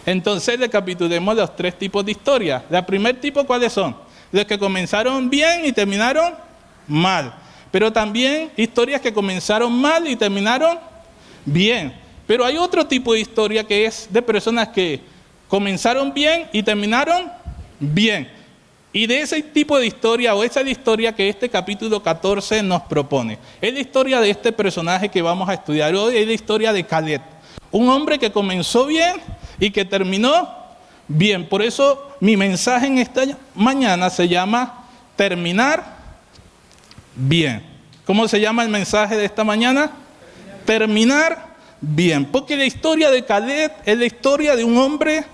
Entonces recapitulemos los tres tipos de historias. El primer tipo, ¿cuáles son? Los que comenzaron bien y terminaron mal. Pero también historias que comenzaron mal y terminaron bien. Pero hay otro tipo de historia que es de personas que comenzaron bien y terminaron bien. Y de ese tipo de historia, o esa es la historia que este capítulo 14 nos propone. Es la historia de este personaje que vamos a estudiar hoy, es la historia de Caleb. Un hombre que comenzó bien y que terminó bien. Por eso mi mensaje en esta mañana se llama Terminar bien. ¿Cómo se llama el mensaje de esta mañana? Terminar bien. Porque la historia de Caleb es la historia de un hombre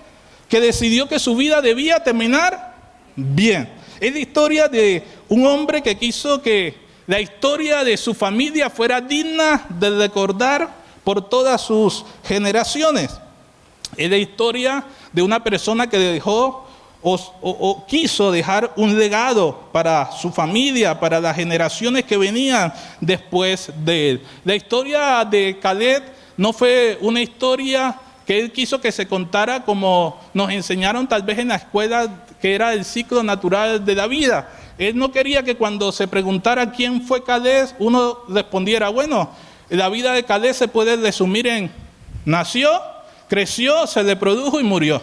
que decidió que su vida debía terminar bien. Es la historia de un hombre que quiso que la historia de su familia fuera digna de recordar por todas sus generaciones. Es la historia de una persona que dejó o quiso dejar un legado para su familia, para las generaciones que venían después de él. La historia de Caleb no fue una historia que él quiso que se contara como nos enseñaron tal vez en la escuela, que era el ciclo natural de la vida. Él no quería que cuando se preguntara quién fue Caleb, uno respondiera, bueno, la vida de Caleb se puede resumir en nació, creció, se reprodujo y murió.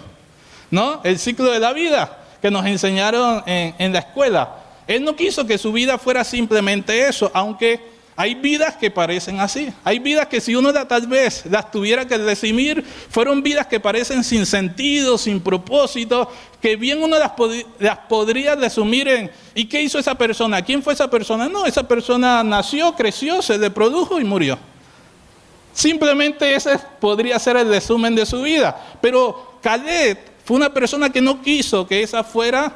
¿No? El ciclo de la vida que nos enseñaron en la escuela. Él no quiso que su vida fuera simplemente eso, aunque hay vidas que parecen así. Hay vidas que si uno tal vez las tuviera que resumir, fueron vidas que parecen sin sentido, sin propósito, que bien uno las podría resumir en ¿y qué hizo esa persona? ¿Quién fue esa persona? No, esa persona nació, creció, se reprodujo y murió. Simplemente ese podría ser el resumen de su vida. Pero Caleb fue una persona que no quiso que esa fuera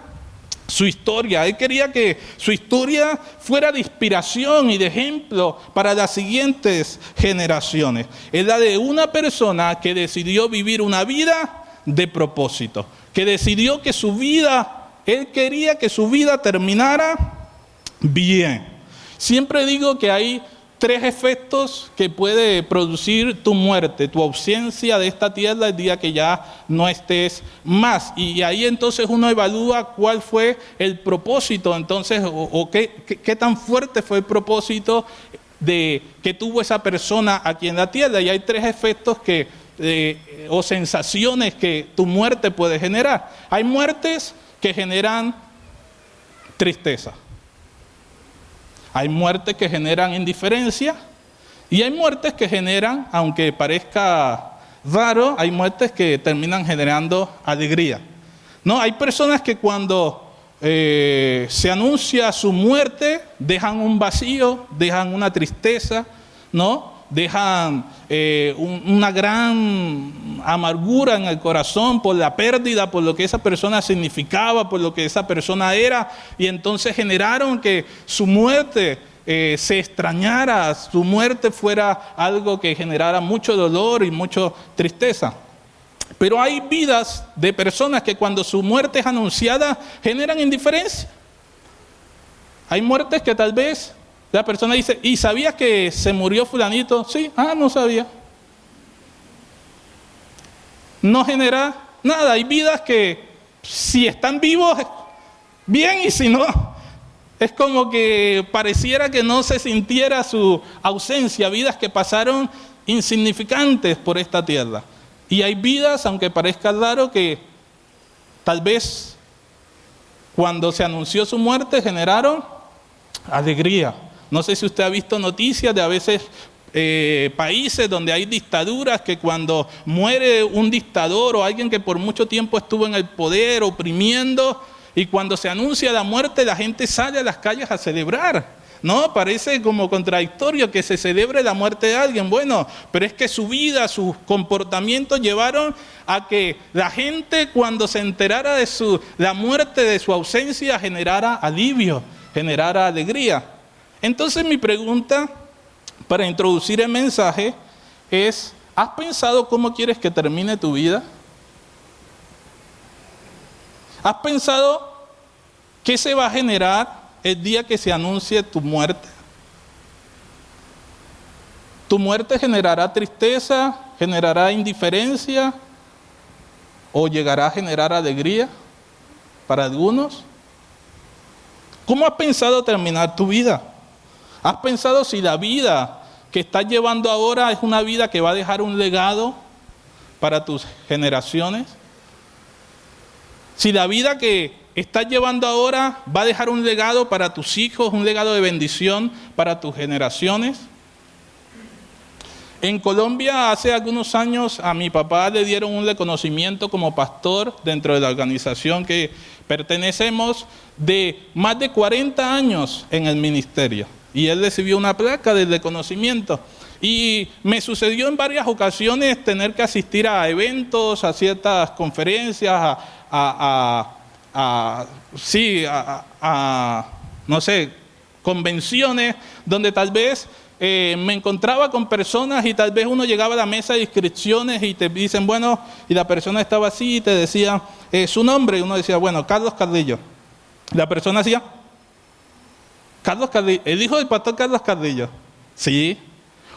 su historia. Él quería que su historia fuera de inspiración y de ejemplo para las siguientes generaciones. Es la de una persona que decidió vivir una vida de propósito, que decidió que su vida, él quería que su vida terminara bien. Siempre digo que hay tres efectos que puede producir tu muerte, tu ausencia de esta tierra el día que ya no estés más. Y ahí entonces uno evalúa cuál fue el propósito, entonces, o qué tan fuerte fue el propósito que tuvo esa persona aquí en la tierra. Y hay tres efectos o sensaciones que tu muerte puede generar. Hay muertes que generan tristeza. Hay muertes que generan indiferencia y hay muertes que generan, aunque parezca raro, hay muertes que terminan generando alegría. No, hay personas que cuando se anuncia su muerte dejan un vacío, dejan una tristeza, ¿no? Dejan una gran amargura en el corazón por la pérdida, por lo que esa persona significaba, por lo que esa persona era, y entonces generaron que su muerte se extrañara, su muerte fuera algo que generara mucho dolor y mucha tristeza. Pero hay vidas de personas que cuando su muerte es anunciada generan indiferencia. Hay muertes que tal vez la persona dice, ¿y sabías que se murió fulanito? Sí, no sabía. No genera nada. Hay vidas que si están vivos, bien, y si no, es como que pareciera que no se sintiera su ausencia. Vidas que pasaron insignificantes por esta tierra. Y hay vidas, aunque parezca raro, que tal vez cuando se anunció su muerte generaron alegría. No sé si usted ha visto noticias de a veces países donde hay dictaduras que cuando muere un dictador o alguien que por mucho tiempo estuvo en el poder oprimiendo, y cuando se anuncia la muerte la gente sale a las calles a celebrar. No, parece como contradictorio que se celebre la muerte de alguien. Bueno, pero es que su vida, sus comportamientos llevaron a que la gente cuando se enterara de la muerte, de su ausencia, generara alivio, generara alegría. Entonces mi pregunta para introducir el mensaje es, ¿has pensado cómo quieres que termine tu vida? ¿Has pensado qué se va a generar el día que se anuncie tu muerte? ¿Tu muerte generará tristeza? ¿Generará indiferencia? ¿O llegará a generar alegría para algunos? ¿Cómo has pensado terminar tu vida? ¿Has pensado si la vida que estás llevando ahora es una vida que va a dejar un legado para tus generaciones? Si la vida que estás llevando ahora va a dejar un legado para tus hijos, un legado de bendición para tus generaciones. En Colombia hace algunos años a mi papá le dieron un reconocimiento como pastor dentro de la organización que pertenecemos de más de 40 años en el ministerio. Y él recibió una placa de reconocimiento. Y me sucedió en varias ocasiones tener que asistir a eventos, a ciertas conferencias, no sé, convenciones, donde tal vez me encontraba con personas y tal vez uno llegaba a la mesa de inscripciones y te dicen, bueno, y la persona estaba así y te decía su nombre, y uno decía, bueno, Carlos Carrillo. La persona decía, Carlos Carrillo, el hijo del pastor Carlos Carrillo. Sí.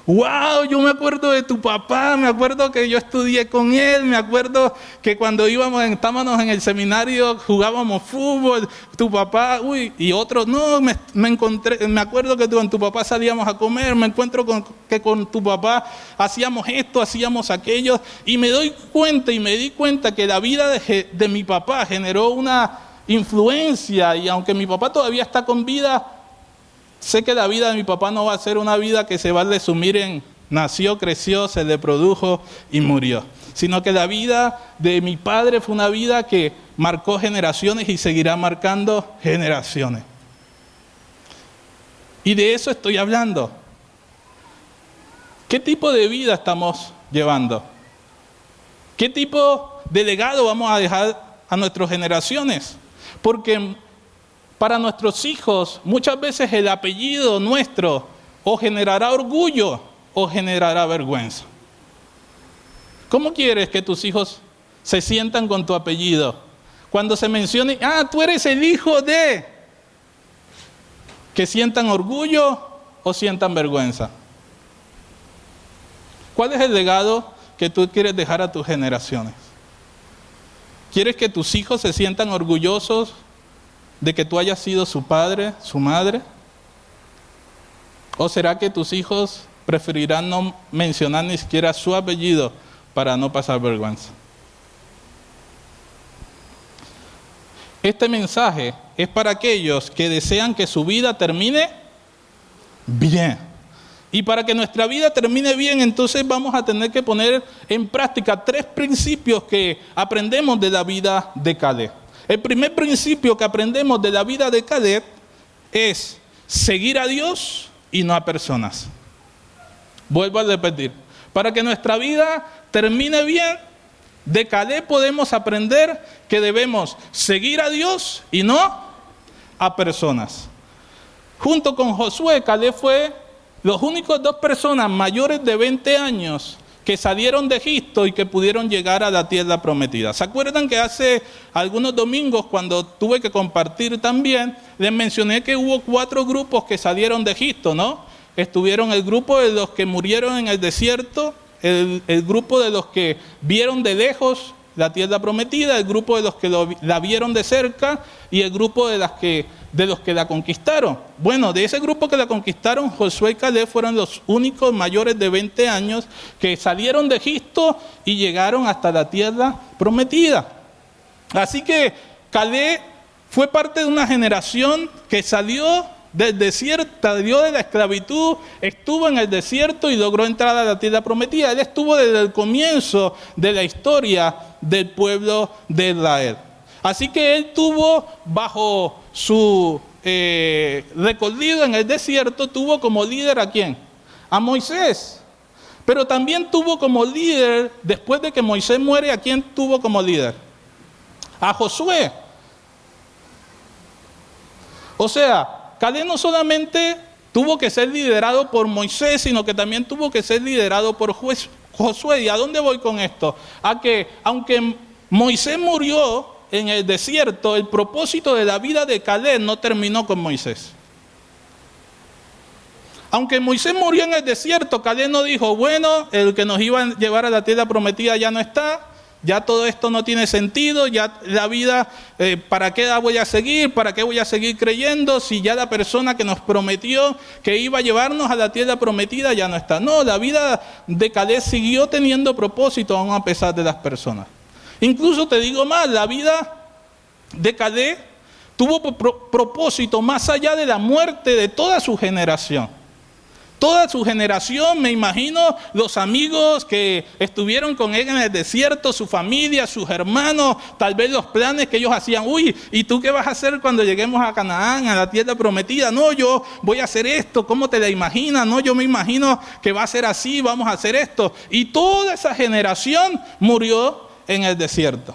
¡Wow! Yo me acuerdo de tu papá, me acuerdo que yo estudié con él, me acuerdo que cuando estábamos en el seminario jugábamos fútbol, tu papá, y otros, no, me acuerdo que con tu papá salíamos a comer, me encuentro que con tu papá hacíamos esto, hacíamos aquello, y me di cuenta que la vida de mi papá generó una influencia, y aunque mi papá todavía está con vida, sé que la vida de mi papá no va a ser una vida que se va a resumir en nació, creció, se le produjo y murió, sino que la vida de mi padre fue una vida que marcó generaciones y seguirá marcando generaciones. Y de eso estoy hablando. ¿Qué tipo de vida estamos llevando? ¿Qué tipo de legado vamos a dejar a nuestras generaciones? Porque para nuestros hijos, muchas veces el apellido nuestro o generará orgullo o generará vergüenza. ¿Cómo quieres que tus hijos se sientan con tu apellido? Cuando se mencione, tú eres el hijo de, que sientan orgullo o sientan vergüenza. ¿Cuál es el legado que tú quieres dejar a tus generaciones? ¿Quieres que tus hijos se sientan orgullosos de que tú hayas sido su padre, su madre? ¿O será que tus hijos preferirán no mencionar ni siquiera su apellido para no pasar vergüenza? Este mensaje es para aquellos que desean que su vida termine bien. Y para que nuestra vida termine bien, entonces vamos a tener que poner en práctica 3 principios que aprendemos de la vida de Caleb. El primer principio que aprendemos de la vida de Caleb es seguir a Dios y no a personas. Vuelvo a repetir. Para que nuestra vida termine bien, de Caleb podemos aprender que debemos seguir a Dios y no a personas. Junto con Josué, Caleb fue los únicos 2 personas mayores de 20 años que salieron de Egipto y que pudieron llegar a la tierra prometida. ¿Se acuerdan que hace algunos domingos, cuando tuve que compartir también, les mencioné que hubo 4 grupos que salieron de Egipto, ¿no? Estuvieron el grupo de los que murieron en el desierto, el grupo de los que vieron de lejos la tierra prometida, el grupo de los que la vieron de cerca y el grupo de los que la conquistaron. Bueno, de ese grupo que la conquistaron, Josué y Caleb fueron los únicos mayores de 20 años que salieron de Egipto y llegaron hasta la tierra prometida. Así que Caleb fue parte de una generación que salió del desierto, salió de la esclavitud, estuvo en el desierto y logró entrar a la tierra prometida. Él estuvo desde el comienzo de la historia del pueblo de Israel. Así que él tuvo bajo su recorrido en el desierto, tuvo como líder ¿a quién? A Moisés. Pero también tuvo como líder, después de que Moisés muere, ¿a quién tuvo como líder? A Josué. O sea, Caleb no solamente tuvo que ser liderado por Moisés, sino que también tuvo que ser liderado por Josué. ¿Y a dónde voy con esto? A que aunque Moisés murió en el desierto, el propósito de la vida de Caleb no terminó con Moisés. Aunque Moisés murió en el desierto, Caleb no dijo, bueno, el que nos iba a llevar a la tierra prometida ya no está, Ya todo esto no tiene sentido, ya la vida, ¿para qué la voy a seguir? ¿Para qué voy a seguir creyendo si ya la persona que nos prometió que iba a llevarnos a la tierra prometida ya no está? No, la vida de Caleb siguió teniendo propósito aún a pesar de las personas. Incluso te digo más, la vida de Caleb tuvo propósito más allá de la muerte de toda su generación. Toda su generación, me imagino, los amigos que estuvieron con él en el desierto, su familia, sus hermanos, tal vez los planes que ellos hacían. Uy, ¿y tú qué vas a hacer cuando lleguemos a Canaán, a la tierra prometida? No, yo voy a hacer esto, ¿cómo te la imaginas? No, yo me imagino que va a ser así, vamos a hacer esto. Y toda esa generación murió en el desierto.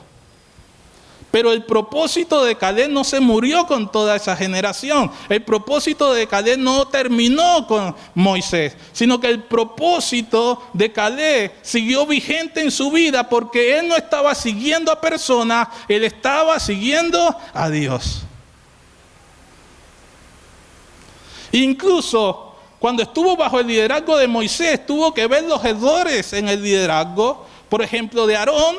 Pero el propósito de Caleb no se murió con toda esa generación. El propósito de Caleb no terminó con Moisés, sino que el propósito de Caleb siguió vigente en su vida porque él no estaba siguiendo a personas, él estaba siguiendo a Dios. Incluso cuando estuvo bajo el liderazgo de Moisés, tuvo que ver los errores en el liderazgo, por ejemplo, de Aarón.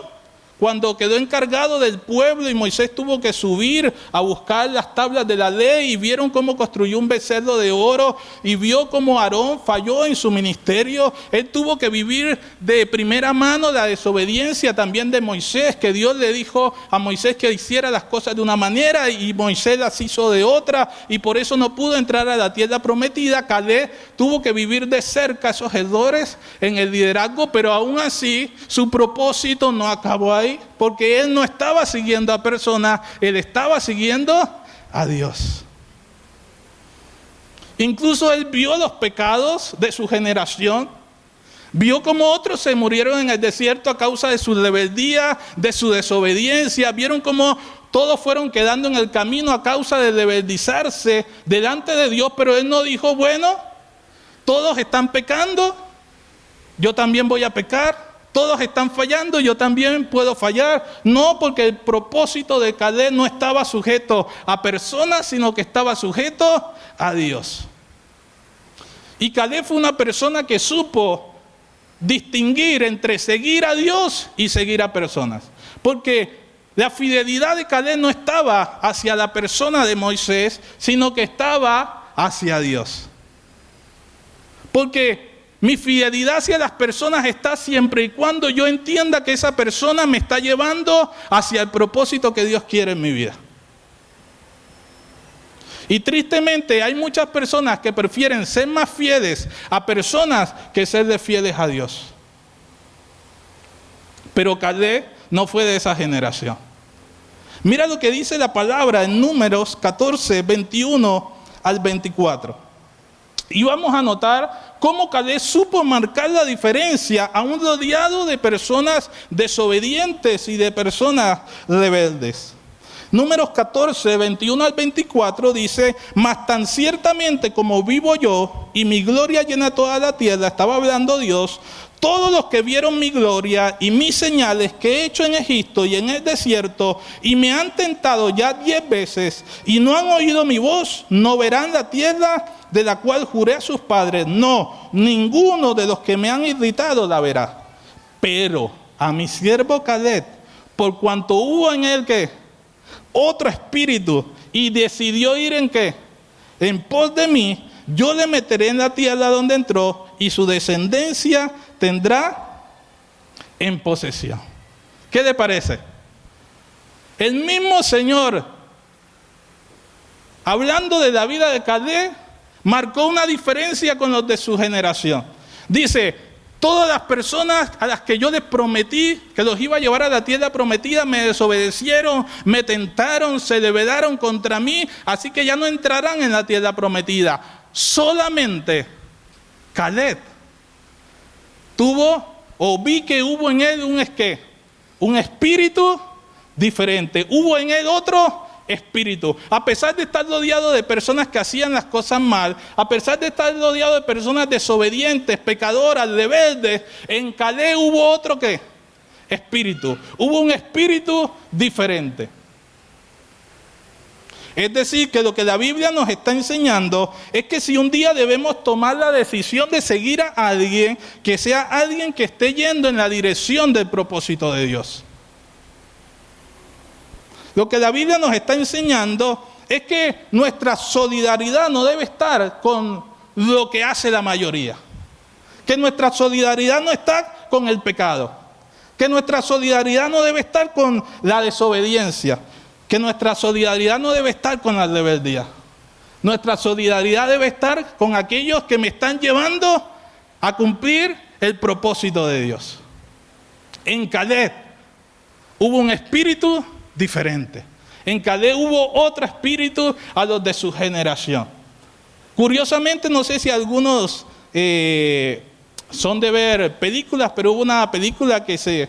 Cuando quedó encargado del pueblo y Moisés tuvo que subir a buscar las tablas de la ley y vieron cómo construyó un becerro de oro y vio cómo Aarón falló en su ministerio. Él tuvo que vivir de primera mano la desobediencia también de Moisés, que Dios le dijo a Moisés que hiciera las cosas de una manera y Moisés las hizo de otra y por eso no pudo entrar a la tierra prometida. Caleb tuvo que vivir de cerca esos errores en el liderazgo, pero aún así su propósito no acabó ahí. Porque él no estaba siguiendo a personas, él estaba siguiendo a Dios. Incluso él vio los pecados de su generación, vio cómo otros se murieron en el desierto a causa de su rebeldía, de su desobediencia, vieron cómo todos fueron quedando en el camino a causa de rebeldizarse delante de Dios, pero él no dijo, bueno, todos están pecando, yo también voy a pecar. Todos están fallando, yo también puedo fallar. No, porque el propósito de Caleb no estaba sujeto a personas, sino que estaba sujeto a Dios. Y Caleb fue una persona que supo distinguir entre seguir a Dios y seguir a personas. Porque la fidelidad de Caleb no estaba hacia la persona de Moisés, sino que estaba hacia Dios. Porque mi fidelidad hacia las personas está siempre y cuando yo entienda que esa persona me está llevando hacia el propósito que Dios quiere en mi vida. Y tristemente hay muchas personas que prefieren ser más fieles a personas que serle fieles a Dios. Pero Caleb no fue de esa generación. Mira lo que dice la palabra en Números 14, 21 al 24. Y vamos a notar cómo Caleb supo marcar la diferencia aún rodeado de personas desobedientes y de personas rebeldes. Números 14, 21 al 24 dice, mas tan ciertamente como vivo yo y mi gloria llena toda la tierra, estaba hablando Dios, todos los que vieron mi gloria y mis señales que he hecho en Egipto y en el desierto y me han tentado ya 10 veces y no han oído mi voz, no verán la tierra de la cual juré a sus padres. No, ninguno de los que me han irritado la verá. Pero a mi siervo Caleb, por cuanto hubo en él ¿qué? Otro espíritu y decidió ir en ¿qué? En pos de mí, yo le meteré en la tierra donde entró y su descendencia tendrá en posesión. ¿Qué le parece? El mismo Señor, hablando de la vida de Caleb, marcó una diferencia con los de su generación. Dice, todas las personas a las que yo les prometí que los iba a llevar a la tierra prometida me desobedecieron, me tentaron, se rebelaron contra mí, así que ya no entrarán en la tierra prometida. Solamente Caleb tuvo, o vi que hubo en él un espíritu diferente. Hubo en él otro espíritu. A pesar de estar rodeado de personas que hacían las cosas mal, a pesar de estar rodeado de personas desobedientes, pecadoras, rebeldes, en Caleb hubo otro ¿qué? Espíritu. Hubo un espíritu diferente. Es decir, que lo que la Biblia nos está enseñando es que si un día debemos tomar la decisión de seguir a alguien, que sea alguien que esté yendo en la dirección del propósito de Dios. lo que la Biblia nos está enseñando es que nuestra solidaridad no debe estar con lo que hace la mayoría. Que nuestra solidaridad no está con el pecado. Que nuestra solidaridad no debe estar con la desobediencia. Que nuestra solidaridad no debe estar con la rebeldía. Nuestra solidaridad debe estar con aquellos que me están llevando a cumplir el propósito de Dios. En Caleb hubo un espíritu diferente. En Caleb hubo otro espíritu a los de su generación. Curiosamente, no sé si algunos son de ver películas, pero hubo una película que se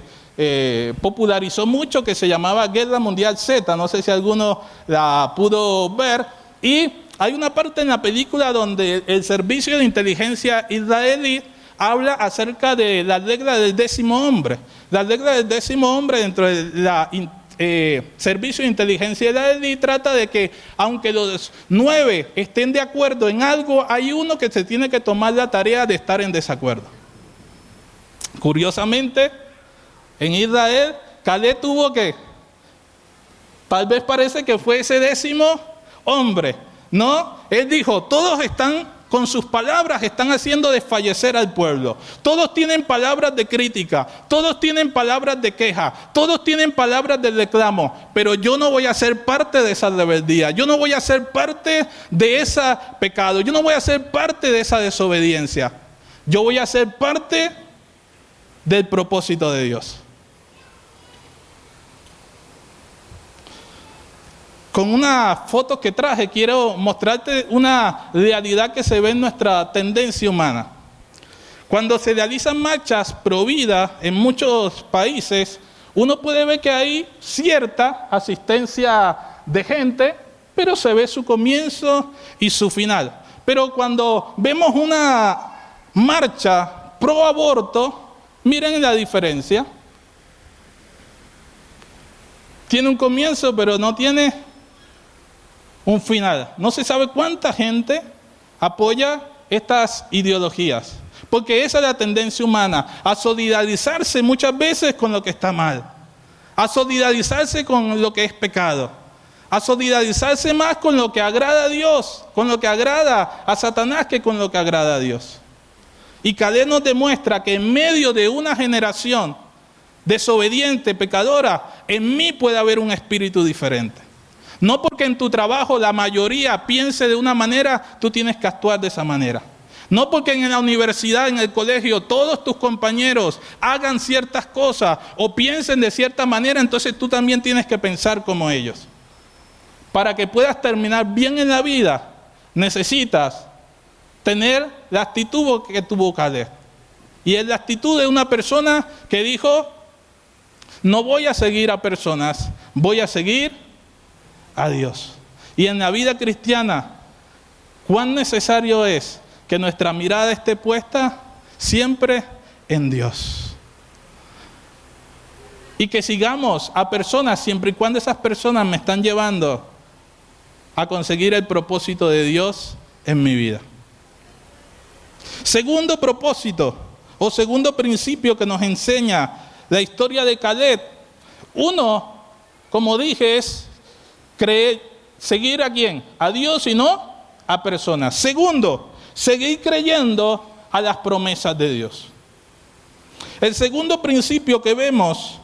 popularizó mucho que se llamaba Guerra Mundial Z. No sé si alguno la pudo ver. Y hay una parte en la película donde el servicio de inteligencia israelí habla acerca de la regla del 10º hombre. La regla del 10º hombre dentro de la servicio de inteligencia israelí trata de que aunque los 9 estén de acuerdo en algo, hay uno que se tiene que tomar la tarea de estar en desacuerdo. Curiosamente, en Israel, Caleb tuvo que, tal vez parece que fue ese 10º hombre, ¿no? Él dijo, todos están con sus palabras, están haciendo desfallecer al pueblo. Todos tienen palabras de crítica, todos tienen palabras de queja, todos tienen palabras de reclamo, pero yo no voy a ser parte de esa rebeldía, yo no voy a ser parte de ese pecado, yo no voy a ser parte de esa desobediencia. Yo voy a ser parte del propósito de Dios. Con una foto que traje quiero mostrarte una realidad que se ve en nuestra tendencia humana. Cuando se realizan marchas pro vida en muchos países, uno puede ver que hay cierta asistencia de gente, pero se ve su comienzo y su final. Pero cuando vemos una marcha pro aborto, miren la diferencia. Tiene un comienzo, pero no tiene un final. No se sabe cuánta gente apoya estas ideologías, porque esa es la tendencia humana, a solidarizarse muchas veces con lo que está mal, a solidarizarse con lo que es pecado, a solidarizarse más con lo que agrada a Dios, con lo que agrada a Satanás que con lo que agrada a Dios. Y Caleb nos demuestra que en medio de una generación desobediente, pecadora, en mí puede haber un espíritu diferente. No porque en tu trabajo la mayoría piense de una manera, tú tienes que actuar de esa manera. No porque en la universidad, en el colegio, todos tus compañeros hagan ciertas cosas o piensen de cierta manera, entonces tú también tienes que pensar como ellos. Para que puedas terminar bien en la vida, necesitas tener la actitud que tuvo Caleb. Y es la actitud de una persona que dijo, no voy a seguir a personas, voy a seguir a Dios. Y en la vida cristiana, cuán necesario es que nuestra mirada esté puesta siempre en Dios. Y que sigamos a personas siempre y cuando esas personas me están llevando a conseguir el propósito de Dios en mi vida. Segundo propósito o segundo principio que nos enseña la historia de Caleb. Uno, como dije, es seguir a quién, a Dios y no a personas. Segundo, seguir creyendo a las promesas de Dios. El segundo principio que vemos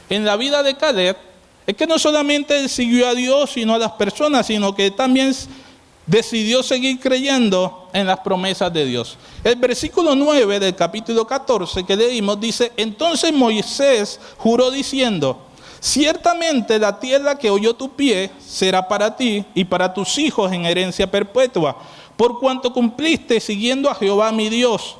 en la vida de Caleb es que no solamente él siguió a Dios y no a las personas, sino que también decidió seguir creyendo en las promesas de Dios. El versículo 9 del capítulo 14 que leímos dice, entonces Moisés juró diciendo, ciertamente la tierra que holló tu pie será para ti y para tus hijos en herencia perpetua, por cuanto cumpliste siguiendo a Jehová mi Dios.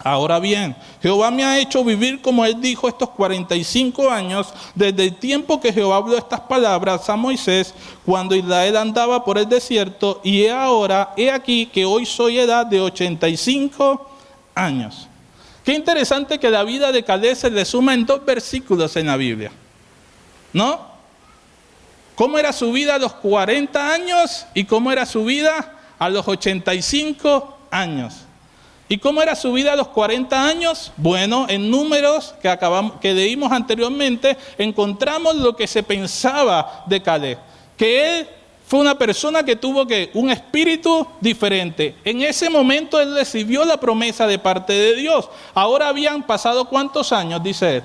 Ahora bien, Jehová me ha hecho vivir como él dijo estos 45 años, desde el tiempo que Jehová habló estas palabras a Moisés, cuando Israel andaba por el desierto, y he aquí que hoy soy edad de 85 años. Qué interesante que la vida de Caleb se resuma en 2 versículos en la Biblia. ¿No? ¿Cómo era su vida a los 40 años y cómo era su vida a los 85 años? ¿Y cómo era su vida a los 40 años? Bueno, en números que leímos anteriormente, encontramos lo que se pensaba de Caleb, que él fue una persona que tuvo un espíritu diferente. En ese momento él recibió la promesa de parte de Dios. Ahora habían pasado ¿cuántos años? Dice él.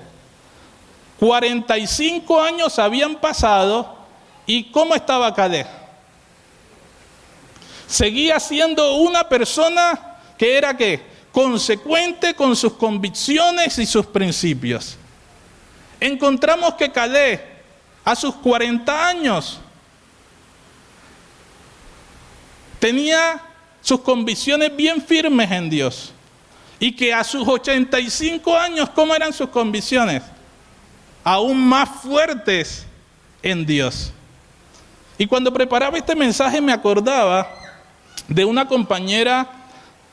45 años habían pasado. ¿Y cómo estaba Caleb? Seguía siendo una persona que era ¿qué? Consecuente con sus convicciones y sus principios. Encontramos que Caleb a sus 40 años tenía sus convicciones bien firmes en Dios. Y que a sus 85 años, ¿cómo eran sus convicciones? Aún más fuertes en Dios. Y cuando preparaba este mensaje me acordaba de una compañera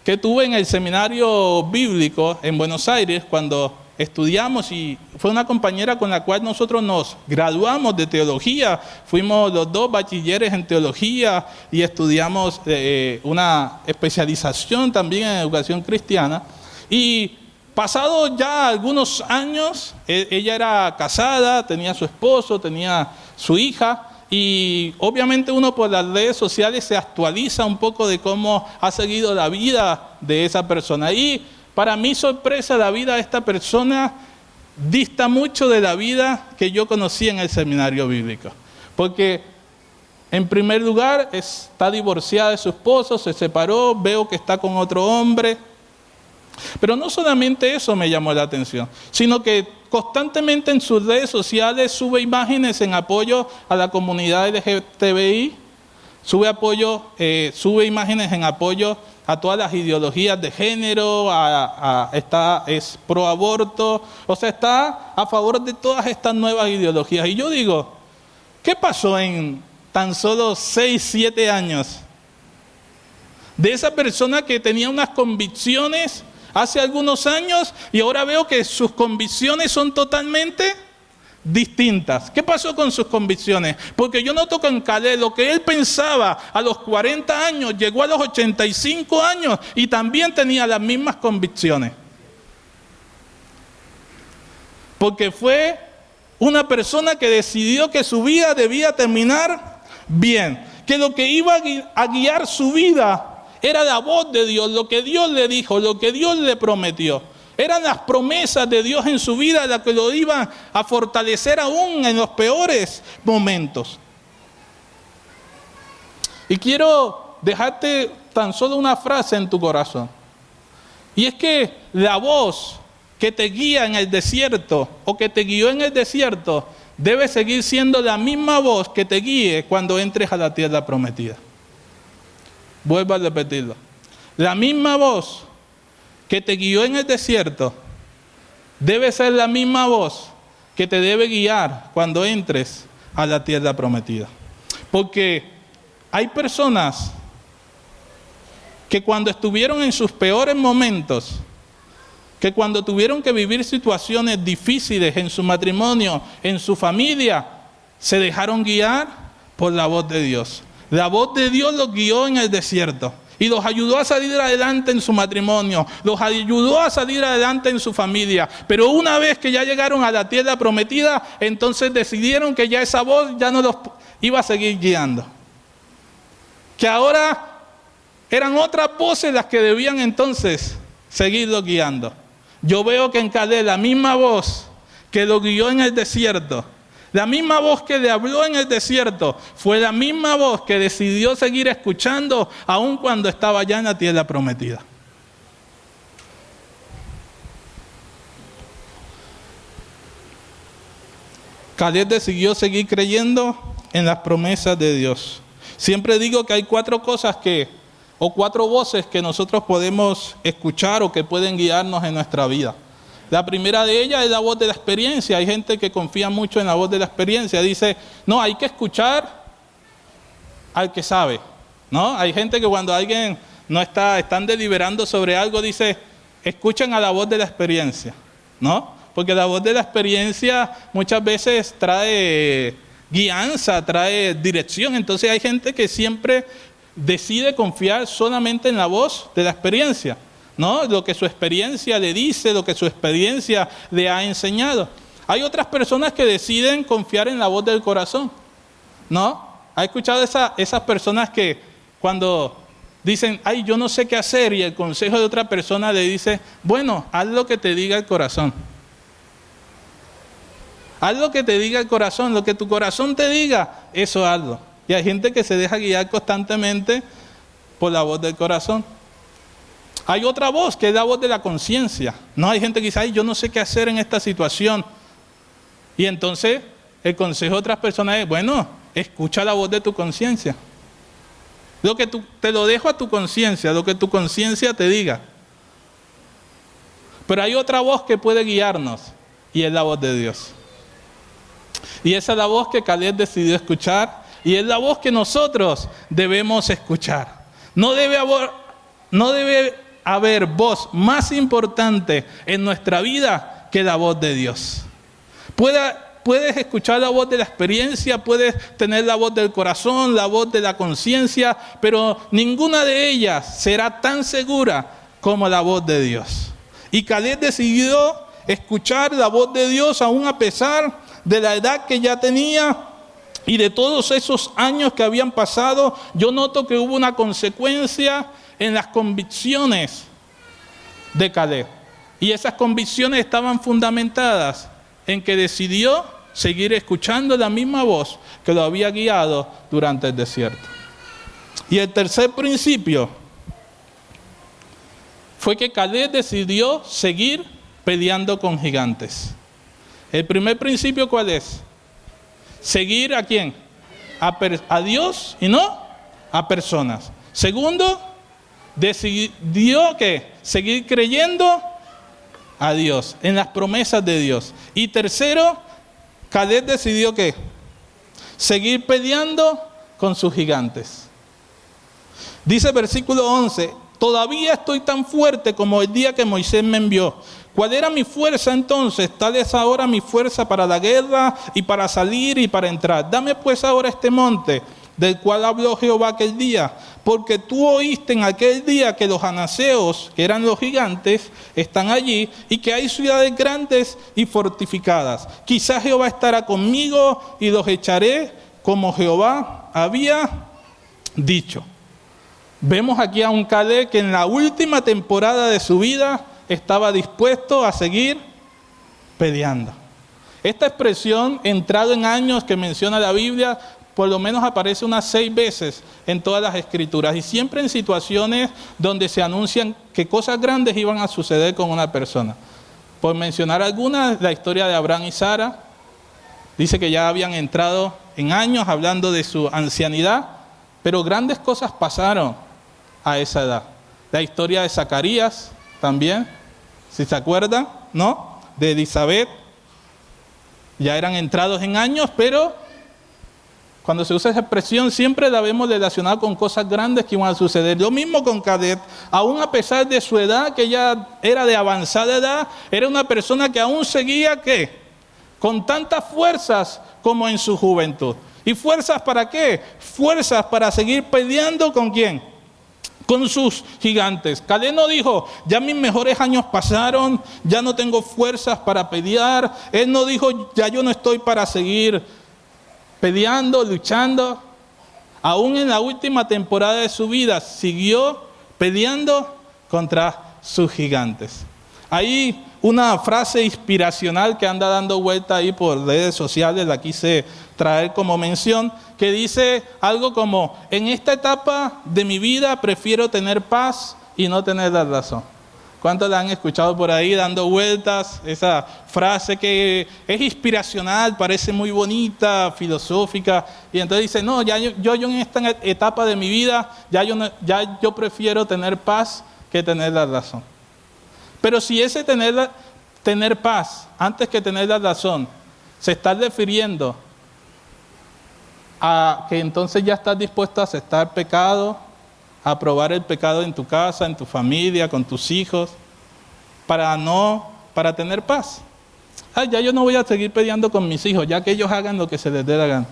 que tuve en el seminario bíblico en Buenos Aires cuando estudiamos, y fue una compañera con la cual nosotros nos graduamos de teología. Fuimos los dos bachilleres en teología y estudiamos una especialización también en educación cristiana. Y pasados ya algunos años, ella era casada, tenía su esposo, tenía su hija, y obviamente uno por las redes sociales se actualiza un poco de cómo ha seguido la vida de esa persona. Y para mi sorpresa, la vida de esta persona dista mucho de la vida que yo conocí en el seminario bíblico. Porque, en primer lugar, está divorciada de su esposo, se separó, veo que está con otro hombre. Pero no solamente eso me llamó la atención, sino que constantemente en sus redes sociales sube imágenes en apoyo a la comunidad LGTBI, sube imágenes en apoyo a todas las ideologías de género, es pro aborto, o sea, está a favor de todas estas nuevas ideologías. Y yo digo, ¿qué pasó en tan solo 6, 7 años? De esa persona que tenía unas convicciones hace algunos años y ahora veo que sus convicciones son totalmente distintas. ¿Qué pasó con sus convicciones? Porque yo noto que en Caleb lo que él pensaba a los 40 años llegó a los 85 años y también tenía las mismas convicciones. Porque fue una persona que decidió que su vida debía terminar bien, que lo que iba a guiar su vida era la voz de Dios, lo que Dios le dijo, lo que Dios le prometió. Eran las promesas de Dios en su vida las que lo iban a fortalecer aún en los peores momentos. Y quiero dejarte tan solo una frase en tu corazón. Y es que la voz que te guía en el desierto o que te guió en el desierto debe seguir siendo la misma voz que te guíe cuando entres a la tierra prometida. Vuelvo a repetirlo. La misma voz que te guió en el desierto debe ser la misma voz que te debe guiar cuando entres a la tierra prometida. Porque hay personas que cuando estuvieron en sus peores momentos, que cuando tuvieron que vivir situaciones difíciles en su matrimonio, en su familia, se dejaron guiar por la voz de Dios. La voz de Dios los guió en el desierto y los ayudó a salir adelante en su matrimonio, los ayudó a salir adelante en su familia. Pero una vez que ya llegaron a la tierra prometida, entonces decidieron que ya esa voz ya no los iba a seguir guiando. Que ahora eran otras voces las que debían entonces seguirlos guiando. Yo veo que en Caleb la misma voz que lo guió en el desierto, la misma voz que le habló en el desierto, fue la misma voz que decidió seguir escuchando aun cuando estaba ya en la tierra prometida. Caleb decidió seguir creyendo en las promesas de Dios. Siempre digo que hay 4 cosas o 4 voces que nosotros podemos escuchar o que pueden guiarnos en nuestra vida. La primera de ellas es la voz de la experiencia. Hay gente que confía mucho en la voz de la experiencia. Dice, no, hay que escuchar al que sabe, ¿no? Hay gente que cuando alguien están deliberando sobre algo, dice, escuchen a la voz de la experiencia, ¿no? Porque la voz de la experiencia muchas veces trae guianza, trae dirección. Entonces hay gente que siempre decide confiar solamente en la voz de la experiencia. ¿no? Lo que su experiencia le dice, lo que su experiencia le ha enseñado. Hay otras personas que deciden confiar en la voz del corazón, ¿no? ¿Ha escuchado esas personas que cuando dicen, ay, yo no sé qué hacer, y el consejo de otra persona le dice, bueno, haz lo que te diga el corazón? Haz lo que te diga el corazón, lo que tu corazón te diga, eso hazlo. Y hay gente que se deja guiar constantemente por la voz del corazón. Hay otra voz que es la voz de la conciencia. No, hay gente que dice, ay, yo no sé qué hacer en esta situación. Y entonces el consejo de otras personas es, bueno, escucha la voz de tu conciencia. Te lo dejo a tu conciencia, lo que tu conciencia te diga. Pero hay otra voz que puede guiarnos, y es la voz de Dios. Y esa es la voz que Caleb decidió escuchar, y es la voz que nosotros debemos escuchar. No debe haber voz más importante en nuestra vida que la voz de Dios. Puedes escuchar la voz de la experiencia, puedes tener la voz del corazón, la voz de la conciencia, pero ninguna de ellas será tan segura como la voz de Dios. Y Caleb decidió escuchar la voz de Dios aún a pesar de la edad que ya tenía y de todos esos años que habían pasado. Yo noto que hubo una consecuencia en las convicciones de Caleb. Y esas convicciones estaban fundamentadas en que decidió seguir escuchando la misma voz que lo había guiado durante el desierto. Y el tercer principio fue que Caleb decidió seguir peleando con gigantes. El primer principio, ¿cuál es? Seguir ¿a quién? A Dios y no a personas. Segundo, decidió que seguir creyendo a Dios, en las promesas de Dios. Y tercero, Caleb decidió que seguir peleando con sus gigantes. Dice versículo 11, todavía estoy tan fuerte como el día que Moisés me envió. ¿Cuál era mi fuerza entonces? Tal es ahora mi fuerza para la guerra y para salir y para entrar. Dame pues ahora este monte del cual habló Jehová aquel día, porque tú oíste en aquel día que los anaseos, que eran los gigantes, están allí y que hay ciudades grandes y fortificadas. Quizás Jehová estará conmigo y los echaré como Jehová había dicho. Vemos aquí a un Caleb que en la última temporada de su vida estaba dispuesto a seguir peleando. Esta expresión, entrado en años, que menciona la Biblia, por lo menos aparece unas 6 veces en todas las escrituras, y siempre en situaciones donde se anuncian que cosas grandes iban a suceder con una persona. Por mencionar algunas, la historia de Abraham y Sara, dice que ya habían entrado en años hablando de su ancianidad, pero grandes cosas pasaron a esa edad. La historia de Zacarías también, si se acuerdan, ¿no? De Elizabeth, ya eran entrados en años, pero cuando se usa esa expresión siempre la vemos relacionada con cosas grandes que iban a suceder. Lo mismo con Caleb, aún a pesar de su edad, que ya era de avanzada edad, era una persona que aún seguía, ¿qué? Con tantas fuerzas como en su juventud. ¿Y fuerzas para qué? Fuerzas para seguir peleando ¿con quién? Con sus gigantes. Caleb no dijo, ya mis mejores años pasaron, ya no tengo fuerzas para pelear. Él no dijo, ya yo no estoy para seguir peleando, luchando. Aún en la última temporada de su vida siguió peleando contra sus gigantes. Hay una frase inspiracional que anda dando vuelta ahí por redes sociales, la quise traer como mención, que dice algo como, en esta etapa de mi vida prefiero tener paz y no tener la razón. ¿Cuántos la han escuchado por ahí dando vueltas? Esa frase que es inspiracional, parece muy bonita, filosófica, y entonces dice, no, yo en esta etapa de mi vida, yo prefiero tener paz que tener la razón. Pero si ese tener paz antes que tener la razón se está refiriendo a que entonces ya estás dispuesto a aceptar pecado, a probar el pecado en tu casa, en tu familia, con tus hijos, para tener paz. Ya yo no voy a seguir peleando con mis hijos, ya que ellos hagan lo que se les dé la gana.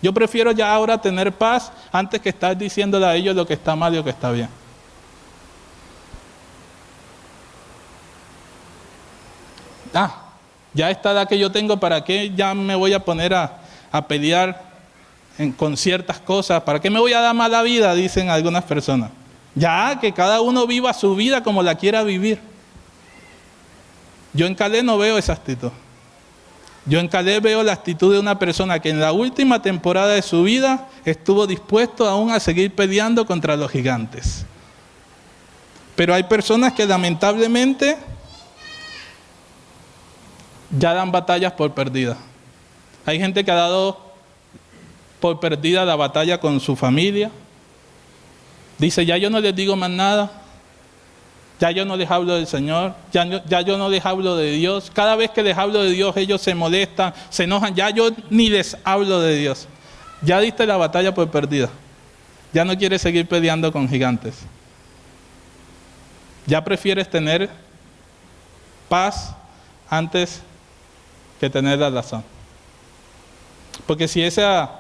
Yo prefiero ya ahora tener paz antes que estar diciéndole a ellos lo que está mal y lo que está bien. ya esta edad que yo tengo, ¿para qué ya me voy a poner a pelear con ciertas cosas? ¿Para qué me voy a dar mala vida? Dicen algunas personas. Ya, que cada uno viva su vida como la quiera vivir. Yo en Caleb no veo esa actitud. Yo en Caleb veo la actitud de una persona que en la última temporada de su vida estuvo dispuesto aún a seguir peleando contra los gigantes. Pero hay personas que lamentablemente ya dan batallas por perdidas. Hay gente que ha dado por perdida la batalla con su familia. Dice, ya yo no les digo más nada. Ya yo no les hablo del Señor. Ya yo no les hablo de Dios. Cada vez que les hablo de Dios, ellos se molestan, se enojan. Ya yo ni les hablo de Dios. Ya diste la batalla por perdida. Ya no quieres seguir peleando con gigantes. Ya prefieres tener paz antes que tener la razón. Porque si esa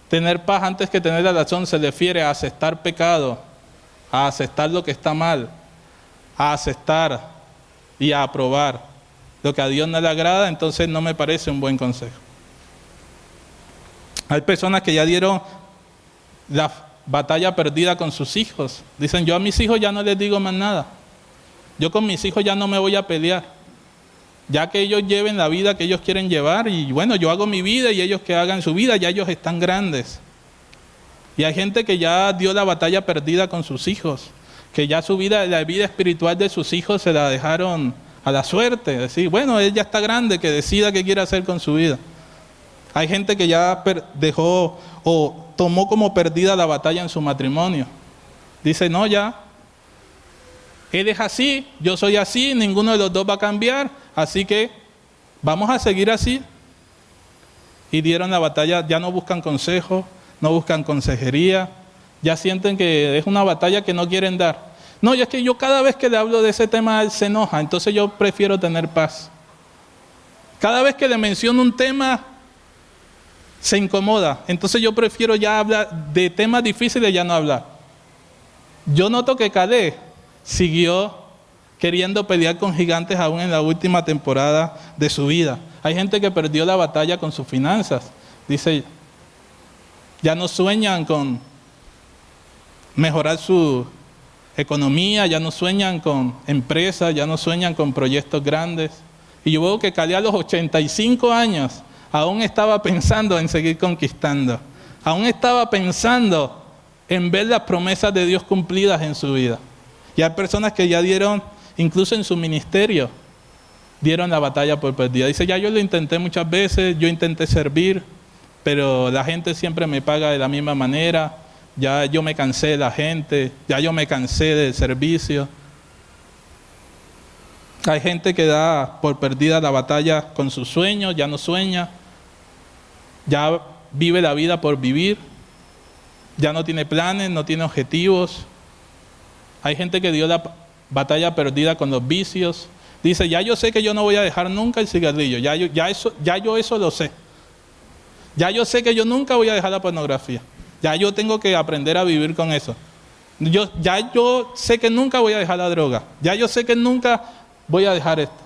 tener paz antes que tener la razón se refiere a aceptar pecado, a aceptar lo que está mal, a aceptar y a aprobar lo que a Dios no le agrada, entonces no me parece un buen consejo. Hay personas que ya dieron la batalla perdida con sus hijos. Dicen, yo a mis hijos ya no les digo más nada. Yo con mis hijos ya no me voy a pelear. Ya que ellos lleven la vida que ellos quieren llevar y bueno, yo hago mi vida y ellos que hagan su vida, ya ellos están grandes. Y hay gente que ya dio la batalla perdida con sus hijos, que ya su vida, la vida espiritual de sus hijos se la dejaron a la suerte. Decir, bueno, él ya está grande, que decida qué quiere hacer con su vida. Hay gente que ya dejó o tomó como perdida la batalla en su matrimonio. Dice, no, ya. Él es así, yo soy así, ninguno de los dos va a cambiar, así que vamos a seguir así. Y dieron la batalla, ya no buscan consejo, no buscan consejería, ya sienten que es una batalla que no quieren dar. No, y es que yo cada vez que le hablo de ese tema él se enoja, entonces yo prefiero tener paz. Cada vez que le menciono un tema se incomoda, entonces yo prefiero ya hablar de temas difíciles, ya no hablar. Yo noto que Caleb siguió queriendo pelear con gigantes aún en la última temporada de su vida. Hay gente que perdió la batalla con sus finanzas. Dice, ya no sueñan con mejorar su economía, ya no sueñan con empresas, ya no sueñan con proyectos grandes. Y yo veo que Caleb a los 85 años aún estaba pensando en seguir conquistando. Aún estaba pensando en ver las promesas de Dios cumplidas en su vida. Y hay personas que ya dieron, incluso en su ministerio, dieron la batalla por perdida. Dice, ya yo lo intenté muchas veces, yo intenté servir, pero la gente siempre me paga de la misma manera. Ya yo me cansé de la gente, ya yo me cansé del servicio. Hay gente que da por perdida la batalla con sus sueños, ya no sueña, ya vive la vida por vivir, ya no tiene planes, no tiene objetivos. Hay gente que dio la batalla perdida con los vicios. Dice, ya yo sé que yo no voy a dejar nunca el cigarrillo, ya yo eso lo sé. Ya yo sé que yo nunca voy a dejar la pornografía. Ya yo tengo que aprender a vivir con eso. Yo sé que nunca voy a dejar la droga. Ya yo sé que nunca voy a dejar esto.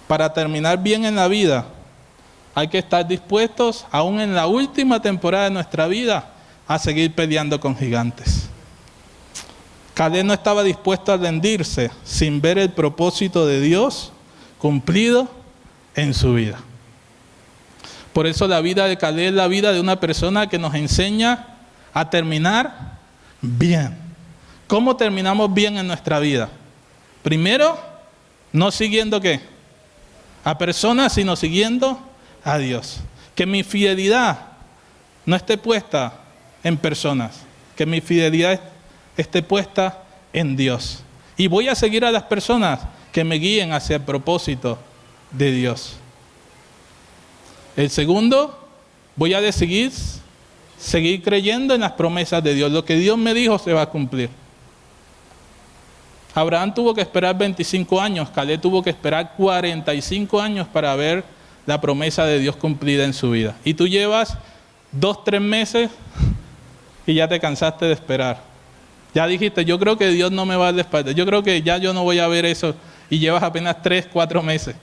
Para terminar bien en la vida, hay que estar dispuestos, aún en la última temporada de nuestra vida, a seguir peleando con gigantes. Caleb no estaba dispuesto a rendirse sin ver el propósito de Dios cumplido en su vida. Por eso la vida de Caleb es la vida de una persona que nos enseña a terminar bien. ¿Cómo terminamos bien en nuestra vida? Primero, no siguiendo ¿qué? A personas, sino siguiendo a Dios. Que mi fidelidad no esté puesta en personas, que mi fidelidad esté puesta en Dios. Y voy a seguir a las personas que me guíen hacia el propósito de Dios. El segundo, voy a decidir seguir creyendo en las promesas de Dios. Lo que Dios me dijo se va a cumplir. Abraham tuvo que esperar 25 años, Caleb tuvo que esperar 45 años para ver la promesa de Dios cumplida en su vida. Y tú llevas 2-3 meses y ya te cansaste de esperar. Ya dijiste, yo creo que Dios no me va a dar la espalda. Yo creo que ya yo no voy a ver eso y llevas apenas 3, 4 meses.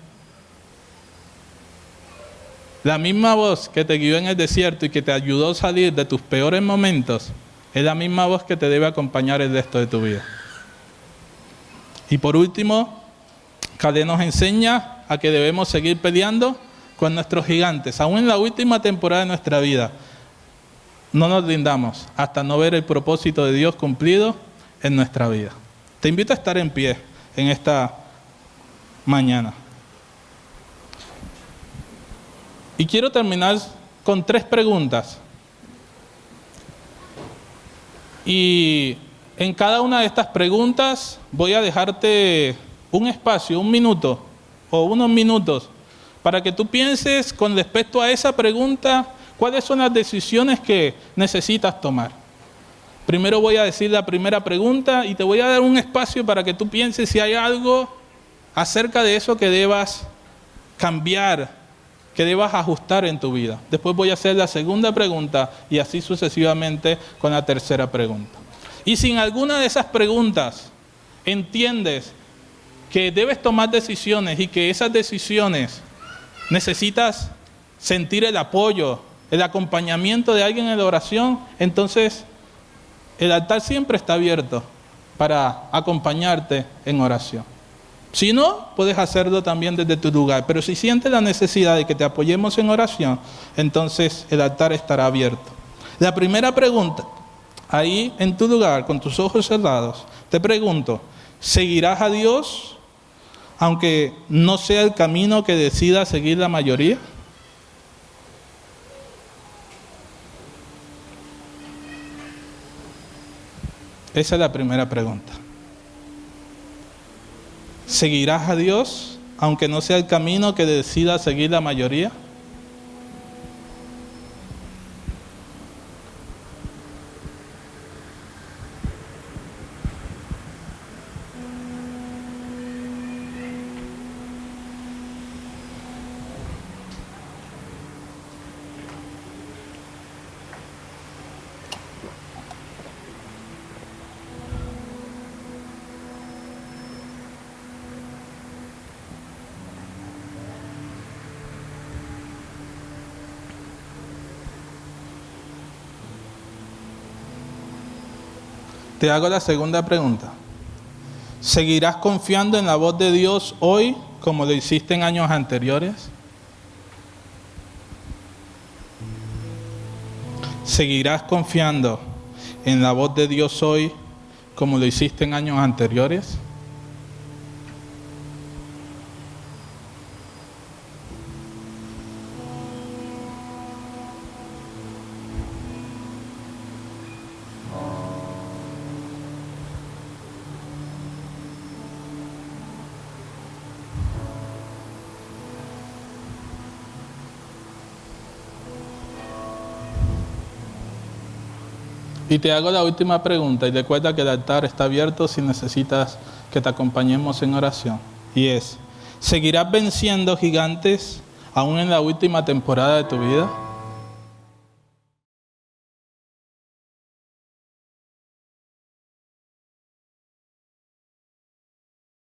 La misma voz que te guió en el desierto y que te ayudó a salir de tus peores momentos es la misma voz que te debe acompañar el resto de tu vida. Y por último, Caleb nos enseña a que debemos seguir peleando con nuestros gigantes. Aún en la última temporada de nuestra vida, no nos rindamos hasta no ver el propósito de Dios cumplido en nuestra vida. Te invito a estar en pie en esta mañana. Y quiero terminar con 3 preguntas. Y en cada una de estas preguntas voy a dejarte un espacio, 1 minuto o unos minutos, para que tú pienses con respecto a esa pregunta, cuáles son las decisiones que necesitas tomar. Primero voy a decir la primera pregunta y te voy a dar un espacio para que tú pienses si hay algo acerca de eso que debas cambiar, que debas ajustar en tu vida. Después voy a hacer la segunda pregunta y así sucesivamente con la tercera pregunta. Y si en alguna de esas preguntas entiendes que debes tomar decisiones y que esas decisiones necesitas sentir el apoyo, el acompañamiento de alguien en la oración, entonces el altar siempre está abierto para acompañarte en oración. Si no, puedes hacerlo también desde tu lugar, pero si sientes la necesidad de que te apoyemos en oración, entonces el altar estará abierto. La primera pregunta, ahí en tu lugar, con tus ojos cerrados, te pregunto, ¿seguirás a Dios aunque no sea el camino que decida seguir la mayoría? Esa es la primera pregunta. ¿Seguirás a Dios aunque no sea el camino que decida seguir la mayoría? Te hago la segunda pregunta. ¿Seguirás confiando en la voz de Dios hoy como lo hiciste en años anteriores? ¿Seguirás confiando en la voz de Dios hoy como lo hiciste en años anteriores? Y te hago la última pregunta y recuerda que el altar está abierto si necesitas que te acompañemos en oración. Y es, ¿seguirás venciendo gigantes aún en la última temporada de tu vida?